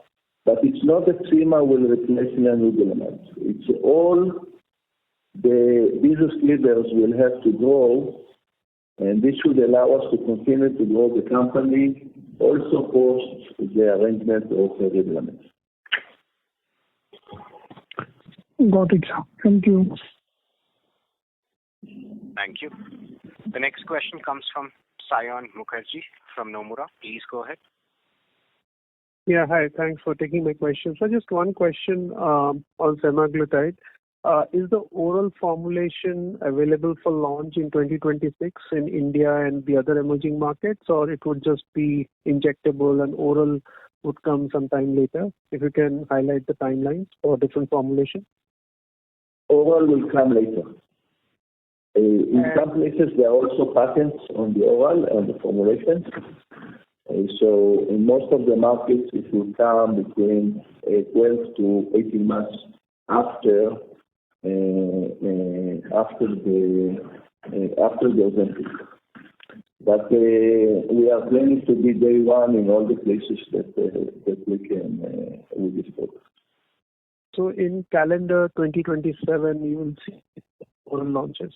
But it's not that SEMA will replace Revlimid. It's all the business leaders will have to grow, and this should allow us to continue to grow the company, also post the arrangement of Revlimid. Got it, sir. Thank you. Thank you. The next question comes from Sayan Mukherjee from Nomura. Please go ahead. Yeah, hi. Thanks for taking my question. So just one question on semaglutide. Is the oral formulation available for launch in 2026 in India and the other emerging markets, or it would just be injectable and oral would come sometime later? If you can highlight the timelines for different formulations. Oral will come later. In some places, there are also patents on the oral and the formulations. So in most of the markets, it will come between 12 to 18 months after the Ozempic. But we are planning to be day one in all the places that we can with this product. So in calendar 2027, you will see oral launches.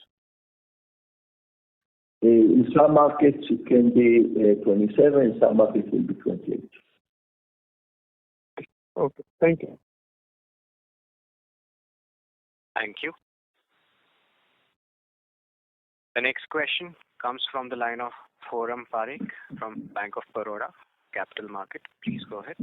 In some markets, it can be 27. In some markets, it will be 28. Okay. Thank you. Thank you. The next question comes from the line of Forum Parekh from Bank of Baroda Capital Market. Please go ahead.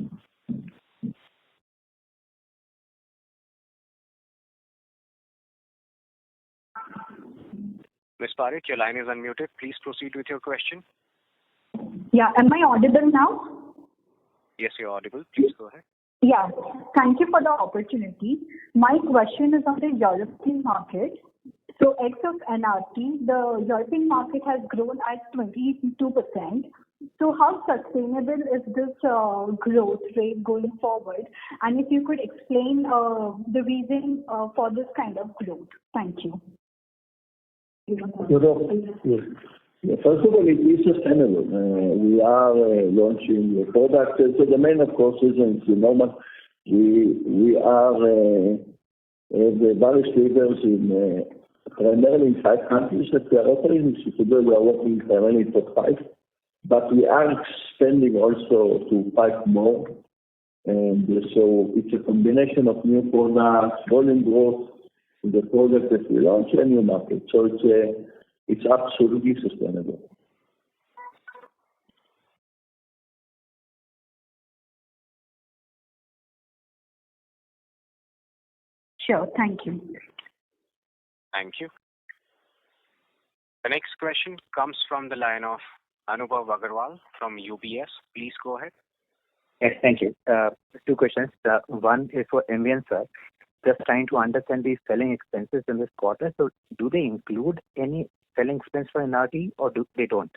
Ms. Parekh, your line is unmuted. Please proceed with your question. Yeah, am I audible now? Yes, you're audible. Please go ahead. Yeah, thank you for the opportunity. My question is on the European market. So, ex of NRT, the European market has grown at 22%. So, how sustainable is this growth rate going forward? And if you could explain the reason for this kind of growth. Thank you. Europe, yes. First of all, it is sustainable. We are launching a product. So the main, of course, reason is normal. We are the various leaders in primarily in 5 countries that we are operating. So today we are working primarily for 5, but we are expanding also to 5 more. And so it's a combination of new products, volume growth, the product that we launch, and new market. So it's absolutely sustainable. Sure. Thank you. Thank you. The next question comes from the line of Anubhav Agarwal from UBS. Please go ahead. Yes, thank you. 2 questions. One is for MVN, sir. Just trying to understand the selling expenses in this quarter. So do they include any selling expense for NRT or they don't?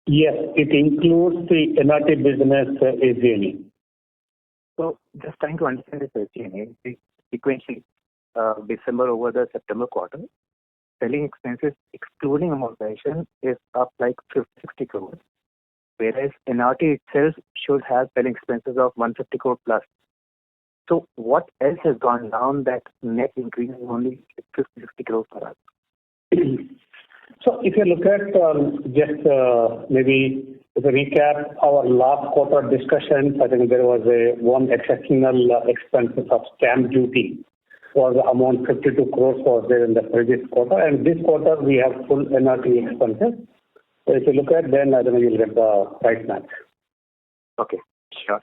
Yes, it includes the NRT business SG&A. So just trying to understand this SG&A, sequentially, December over the September quarter, selling expenses excluding amortization is up like 50-60 crores, whereas NRT itself should have selling expenses of 150 crore plus. So what else has gone down that net increase is only 50-60 crores for us? So if you look at maybe as a recap, our last quarter discussions, I think there was one exceptional expenses of stamp duty was amount 52 crores was there in the previous quarter, and this quarter we have full NRT expenses. So if you look at then, I think you'll get the right match. Okay, sure.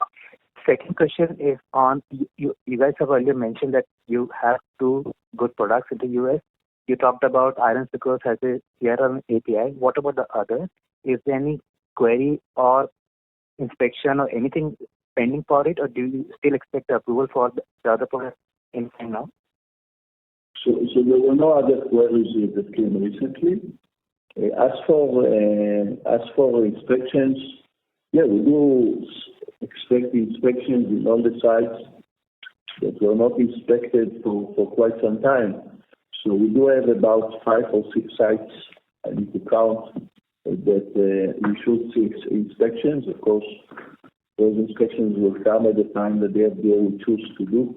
Second question is on, you guys have earlier mentioned that you have 2 good products in the US. You talked about iron sucrose has a CRM API. What about the others? Is there any query or inspection or anything pending for it, or do you still expect approval for the other product anytime now? So there were no other queries that came recently. As for inspections, yeah, we do expect inspections in all the sites that were not inspected for quite some time. So we do have about 5 or 6 sites, I need to count, that we should see inspections. Of course, those inspections will come at the time that the FDA will choose to do.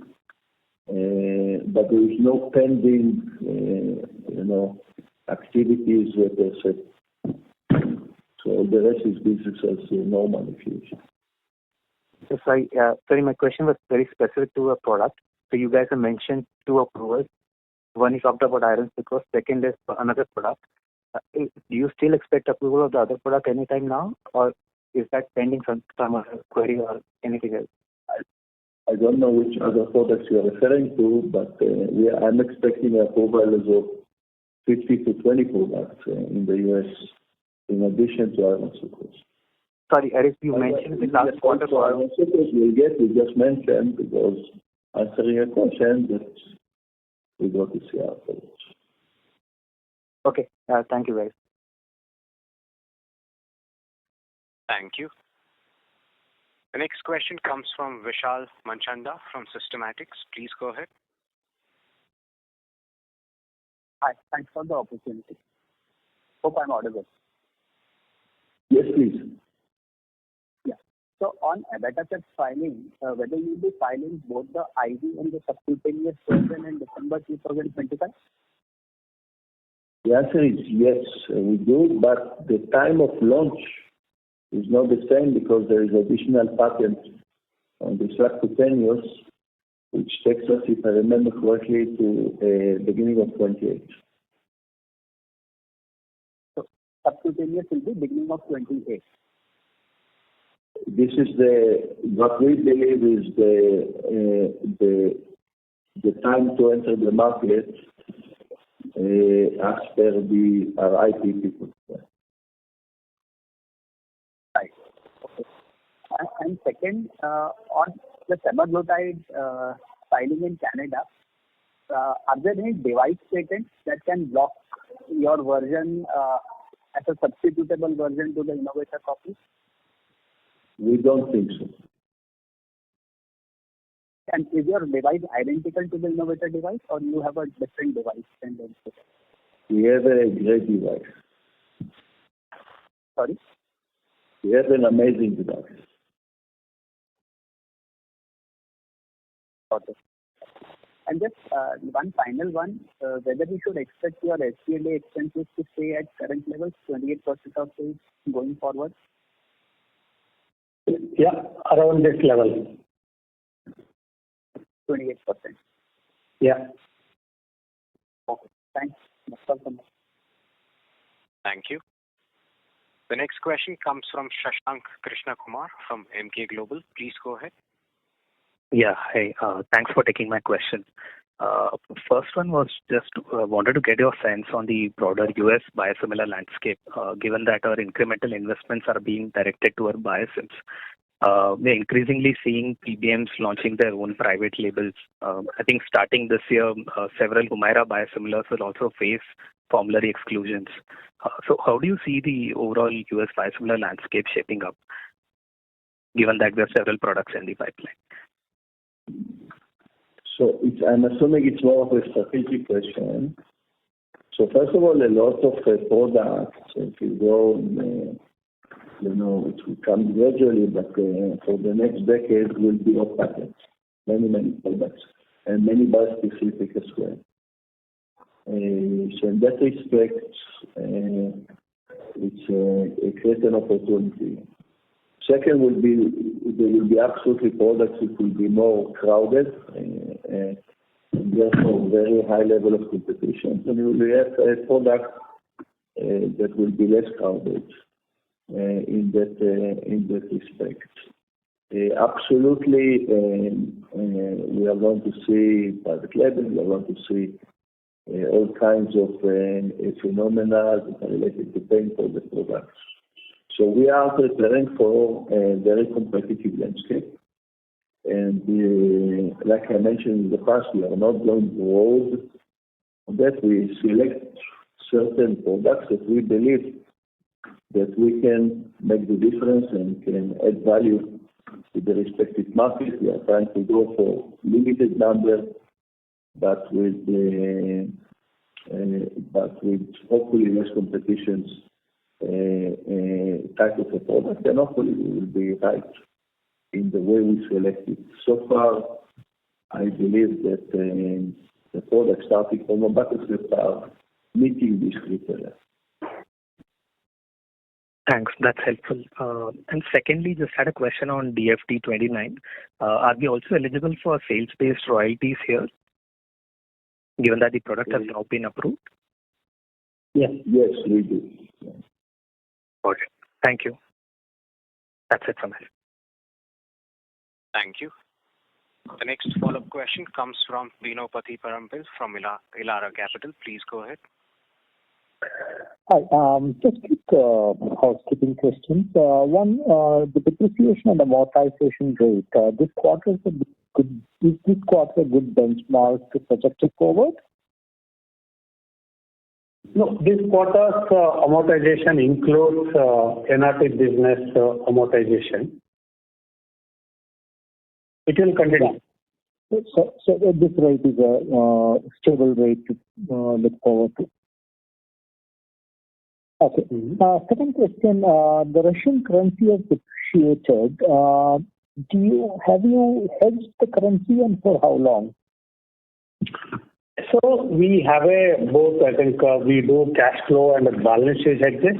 But there is no pending, activities that are set. So the rest is business as normal if you wish. So sorry, my question was very specific to a product. So you guys have mentioned 2 approvals. One you talked about iron sucrose, second is another product. Do you still expect approval of the other product anytime now, or is that pending some query or anything else? I don't know which other products you are referring to, but I'm expecting approval of 50 to 20 products in the US in addition to iron sucrose. Sorry, Eric, you mentioned the last quarter. So iron sucrose we just mentioned because answering a question that we got to see afterwards. Okay, thank you guys. Thank you. The next question comes from Vishal Manchanda from Systematics. Please go ahead. Hi, thanks for the opportunity. Hope I'm audible. Yes, please. Yeah. So on abatacept filing, whether you'll be filing both the IV and the subcutaneous version in December 2025? The answer is yes, we do, but the time of launch is not the same because there is additional patent on the subcutaneous, which takes us, if I remember correctly, to beginning of 28. So subcutaneous will be beginning of 28. This is what we believe is the time to enter the market as per our IP people. Right. Okay. And second, on the semaglutide filing in Canada, are there any device patents that can block your version as a substitutable version to the innovator copy? We don't think so. And is your device identical to the innovator device, or you have a different device? We have a great device. Sorry? We have an amazing device. Okay. And just one final one, whether we should expect your SG&A expenses to stay at current levels, 28% of sales going forward? Yeah, around this level. 28%. Yeah. Okay. Thanks. That's all from me. Thank you. The next question comes from Shashank Krishna Kumar from MK Global. Please go ahead. Yeah. Hi. Thanks for taking my question. First one was just wanted to get your sense on the broader U.S. biosimilar landscape, given that our incremental investments are being directed toward biosims. We're increasingly seeing PBMs launching their own private labels. I think starting this year, several Humira biosimilars will also face formulary exclusions. So how do you see the overall U.S. biosimilar landscape shaping up, given that there are several products in the pipeline? So I'm assuming it's more of a strategic question. So first of all, a lot of products, if you go, it will come gradually, but for the next decade will be off patent. Many products, and many biospecific as well. So in that respect, it creates an opportunity. Second will be, there will be absolutely products that will be more crowded, and therefore very high level of competition. And you will have a product that will be less crowded in that respect. Absolutely, we are going to see private label, we are going to see all kinds of phenomena related to paying for the products. So we are preparing for a very competitive landscape. And like I mentioned in the past, we are not going broad on that. We select certain products that we believe that we can make the difference and can add value to the respective market. We are trying to go for limited number, but with hopefully less competitions type of a product, and hopefully we will be right in the way we select it. So far, I believe that the products starting from a biosimilars are meeting this criteria. Thanks. That's helpful. And secondly, just had a question on DFD-29. Are we also eligible for sales-based royalties here, given that the product has now been approved? Yes, we do. Got it. Thank you. That's it from me. Thank you. The next follow-up question comes from Bino Pathiparampil from Elara Capital. Please go ahead. Hi. Just quick housekeeping questions. One, the depreciation and amortization rate. This quarter is this quarter a good benchmark to project it forward? No, this quarter's amortization includes NRT business amortization. It will continue. So this rate is a stable rate to look forward to. Okay. Second question, the Russian currency has depreciated. Have you hedged the currency, and for how long? So we have both. I think we do cash flow and balance sheet hedges.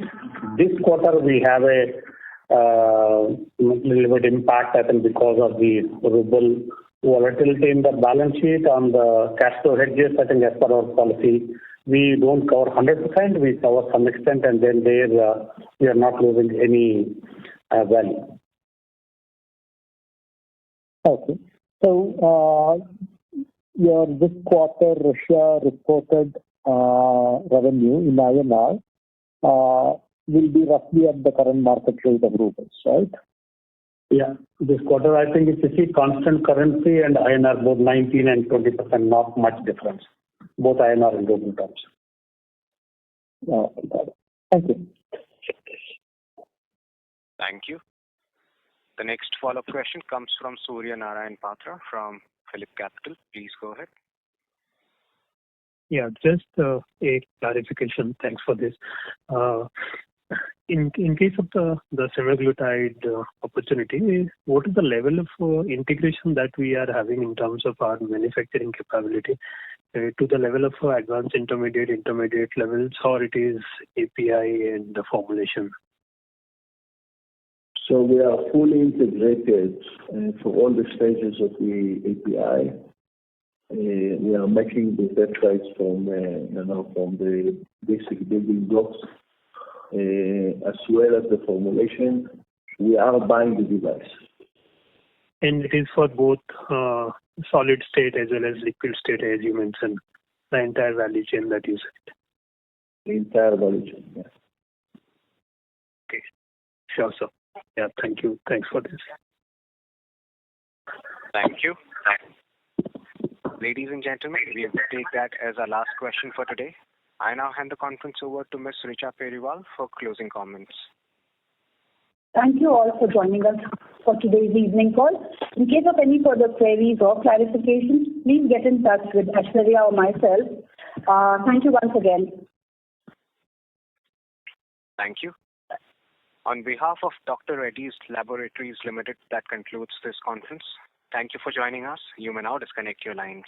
This quarter we have a little bit impact, I think, because of the ruble volatility in the balance sheet on the cash flow hedges. I think as per our policy, we don't cover 100%, we cover some extent, and then there we are not losing any value. Okay. So your this quarter Russia reported revenue in INR will be roughly at the current market rate of rubles, right? Yeah. This quarter, I think if you see constant currency and INR, both 19 and 20%, not much difference. Both INR and ruble terms. Okay, got it. Thank you. Thank you. The next follow-up question comes from Surya Narayan Patra from Phillip Capital. Please go ahead. Yeah, just a clarification. Thanks for this. In case of the semaglutide opportunity, what is the level of integration that we are having in terms of our manufacturing capability to the level of advanced intermediate levels, or it is API and the formulation? So we are fully integrated for all the stages of the API. We are making the peptides from the basic building blocks, as well as the formulation. We are buying the device. And it is for both solid state as well as liquid state, as you mentioned, the entire value chain that you said. The entire value chain, yes. Okay, sure, sir. Yeah, thank you. Thanks for this. Thank you. Ladies and gentlemen, we will take that as our last question for today. I now hand the conference over to Ms. Richa Periwal for closing comments. Thank you all for joining us for today's evening call. In case of any further queries or clarifications, please get in touch with Aishwarya or myself. Thank you once again. Thank you. On behalf of Dr. Reddy's Laboratories Limited, that concludes this conference. Thank you for joining us. You may now disconnect your lines.